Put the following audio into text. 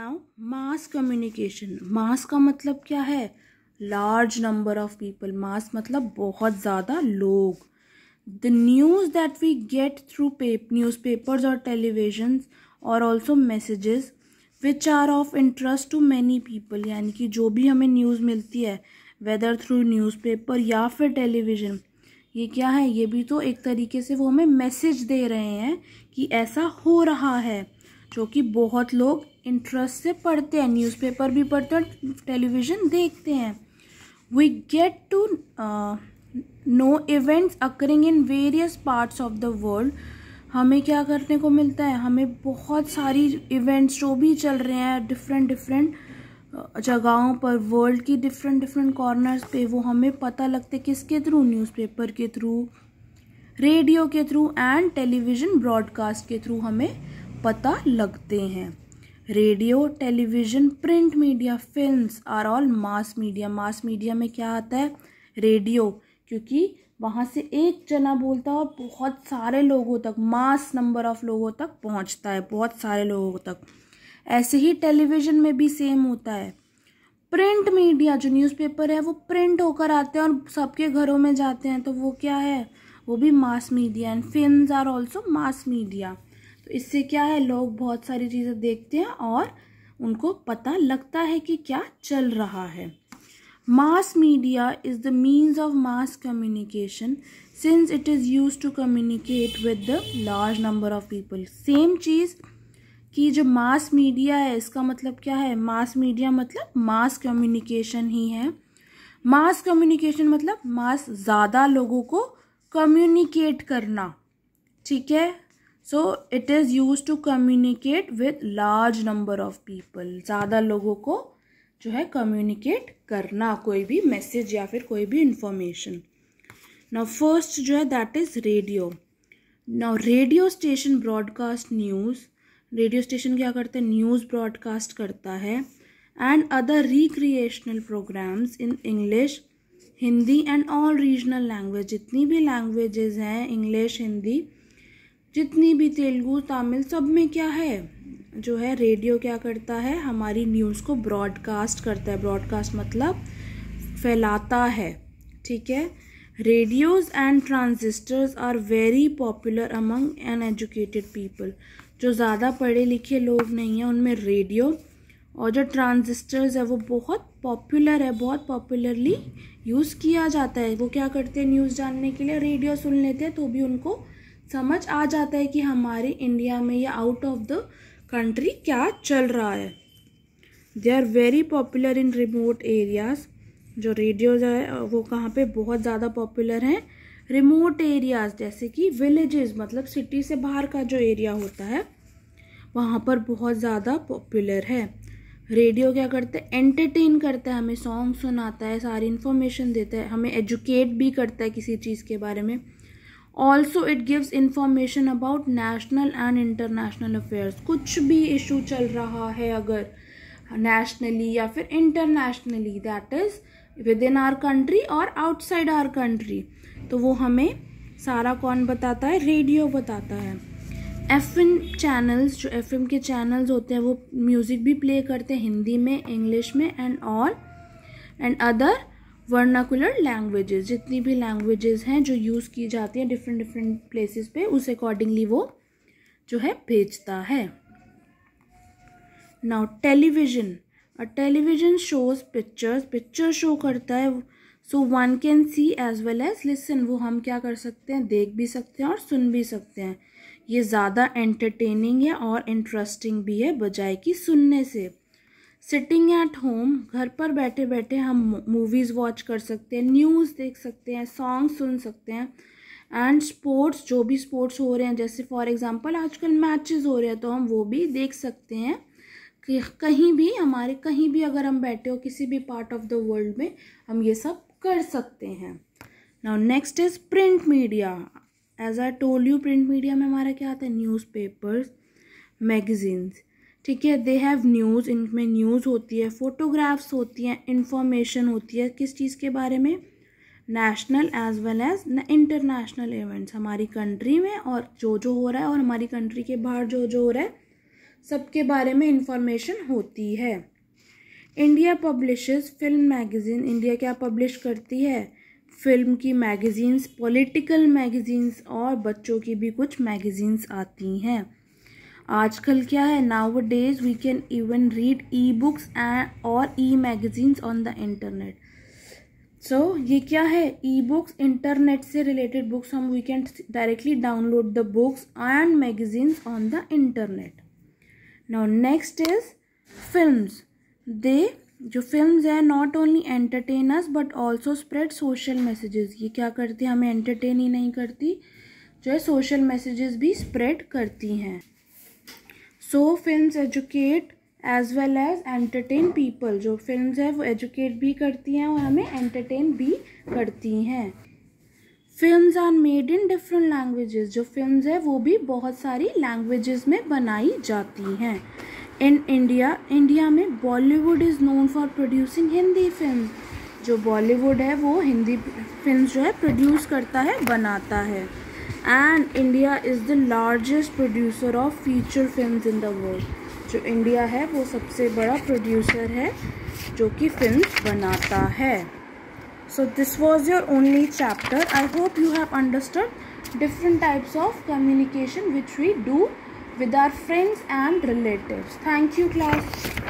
Now mass communication. मास का मतलब क्या है? Large number of people. Mass मतलब बहुत ज़्यादा लोग। The news that we get through newspapers और टेलीविजन और also messages which are of interest to many people. यानी कि जो भी हमें न्यूज़ मिलती है वेदर थ्रू न्यूज़पेपर या फिर टेलीविज़न, ये क्या है? ये भी तो एक तरीके से वो हमें मैसेज दे रहे हैं कि ऐसा हो रहा है, जो कि बहुत लोग इंटरेस्ट से पढ़ते हैं। न्यूज़पेपर भी पढ़ते हैं, टेलीविज़न देखते हैं। We get to know events occurring in various parts of the world. हमें क्या करने को मिलता है? हमें बहुत सारी इवेंट्स जो भी चल रहे हैं डिफरेंट जगहों पर, वर्ल्ड की डिफरेंट कॉर्नर्स पे, वो हमें पता लगते किसके थ्रू? न्यूज़पेपर के थ्रू, रेडियो के थ्रू एंड टेलीविज़न ब्रॉडकास्ट के थ्रू हमें पता लगते हैं। Radio, television, print media, films are all mass media. Mass media में क्या आता है? रेडियो, क्योंकि वहाँ से एक जना बोलता है और बहुत सारे लोगों तक, मास नंबर ऑफ लोगों तक पहुँचता है, बहुत सारे लोगों तक। ऐसे ही टेलीविज़न में भी सेम होता है। प्रिंट मीडिया, जो न्यूज़पेपर है वो प्रिंट होकर आते हैं और सबके घरों में जाते हैं, तो वो क्या है? वो भी mass media. And films are also mass media. तो इससे क्या है? लोग बहुत सारी चीज़ें देखते हैं और उनको पता लगता है कि क्या चल रहा है। Mass media is the means of mass communication since it is use to communicate with the large number of people. Same चीज़ कि जो मास मीडिया है, इसका मतलब क्या है? मास मीडिया मतलब मास कम्युनिकेशन ही है। मास कम्युनिकेशन मतलब मास, ज़्यादा लोगों को कम्युनिकेट करना। ठीक है, so it is use to communicate with large number of people. ज़्यादा लोगों को जो है कम्युनिकेट करना, कोई भी मैसेज या फिर कोई भी इंफॉर्मेशन। नाउ फर्स्ट जो है that is radio. Now radio station broadcast news. Radio station क्या करते हैं? न्यूज़ ब्रॉडकास्ट करता है। And other recreational programmes in English, Hindi and all regional language. जितनी भी लैंग्वेजेस हैं, इंग्लिश, हिंदी, जितनी भी, तेलुगु, तमिल, सब में क्या है? जो है रेडियो क्या करता है? हमारी न्यूज़ को ब्रॉडकास्ट करता है। ब्रॉडकास्ट मतलब फैलाता है। ठीक है। Radios and transistors are very popular among uneducated people. जो ज़्यादा पढ़े लिखे लोग नहीं हैं उनमें रेडियो और जो ट्रांजिस्टर्स है वो बहुत पॉपुलर है, बहुत पॉपुलरली यूज़ किया जाता है। वो क्या करते हैं? न्यूज़ जानने के लिए रेडियो सुन लेते हैं तो भी उनको समझ आ जाता है कि हमारे इंडिया में या आउट ऑफ द कंट्री क्या चल रहा है। They are very popular in remote areas. जो रेडियोज है वो कहाँ पे बहुत ज़्यादा पॉपुलर हैं? रिमोट एरियाज़, जैसे कि विलेजेस, मतलब सिटी से बाहर का जो एरिया होता है वहाँ पर बहुत ज़्यादा पॉपुलर है। रेडियो क्या करते हैं? एंटरटेन करता है, हमें सॉन्ग सुनाता है, सारी इन्फॉर्मेशन देता है, हमें एजुकेट भी करता है किसी चीज़ के बारे में। Also it gives information about national and international affairs. कुछ भी इशू चल रहा है अगर नेशनली या फिर internationally, that is within our country और आउटसाइड आवर कंट्री, तो वो हमें सारा कौन बताता है? रेडियो बताता है। एफएम चैनल्स, जो एफएम के चैनल्स होते हैं वो म्यूज़िक भी प्ले करते हैं हिंदी में, इंग्लिश में एंड अदर वर्नाकुलर लैंग्वेजेस। जितनी भी लैंग्वेजेस हैं जो यूज़ की जाती हैं डिफरेंट प्लेसेस पे, उस अकॉर्डिंगली वो जो है भेजता है। Now television. Television shows pictures, picture show करता है, so one can see as well as listen. वो हम क्या कर सकते हैं? देख भी सकते हैं और सुन भी सकते हैं। ये ज़्यादा एंटरटेनिंग है और इंटरेस्टिंग भी है बजाय कि सुनने से। सिटिंग एट होम, घर पर बैठे बैठे हम मूवीज़ वॉच कर सकते हैं, न्यूज़ देख सकते हैं, सॉन्ग सुन सकते हैं। एंड स्पोर्ट्स, जो भी स्पोर्ट्स हो रहे हैं, जैसे फॉर एग्जांपल आजकल मैचेस हो रहे हैं तो हम वो भी देख सकते हैं कि कहीं भी अगर हम बैठे हो किसी भी पार्ट ऑफ द वर्ल्ड में, हम ये सब कर सकते हैं। Now next is print media. As I told you, print media में हमारा क्या आता है? Newspapers, magazines. ठीक है, दे हैव न्यूज़, इनमें न्यूज़ होती है, फोटोग्राफ्स होती हैं, इंफॉर्मेशन होती है किस चीज़ के बारे में? National as well as international events, हमारी कंट्री में और जो हो रहा है और हमारी कंट्री के बाहर जो हो रहा है, सबके बारे में इंफॉर्मेशन होती है। India publishes film magazine, India क्या पब्लिश करती है? फिल्म की मैगज़ीन्स, पॉलिटिकल मैगज़ीन्स और बच्चों की भी कुछ मैगज़ीन्स आती हैं। आजकल क्या है, nowadays we can even read e books और e magazines on the internet. So ये क्या है, ई बुक्स, इंटरनेट से रिलेटेड बुक्स हम we can directly download the books and magazines on the internet. Now next is films. जो films है not only entertain us but also spread social messages. ये क्या करती है, हमें एंटरटेन ही नहीं करती, जो है सोशल मैसेजेस भी स्प्रेड करती हैं। So films educate as well as entertain people. जो फिल्म्स है वो एजुकेट भी करती हैं और हमें एंटरटेन भी करती हैं। Films are made in different languages. जो फिल्म्स है वो भी बहुत सारी लैंग्वेजेस में बनाई जाती हैं। इन इंडिया में Bollywood is known for producing Hindi film. जो बॉलीवुड है वो हिंदी फिल्म जो है प्रोड्यूस करता है, बनाता है। And India is the largest producer of feature films in the world. जो इंडिया है वो सबसे बड़ा प्रोड्यूसर है जो कि फिल्म्स बनाता है। So this was your only chapter. I hope you have understood different types of communication which we do with our friends and relatives. Thank you, class.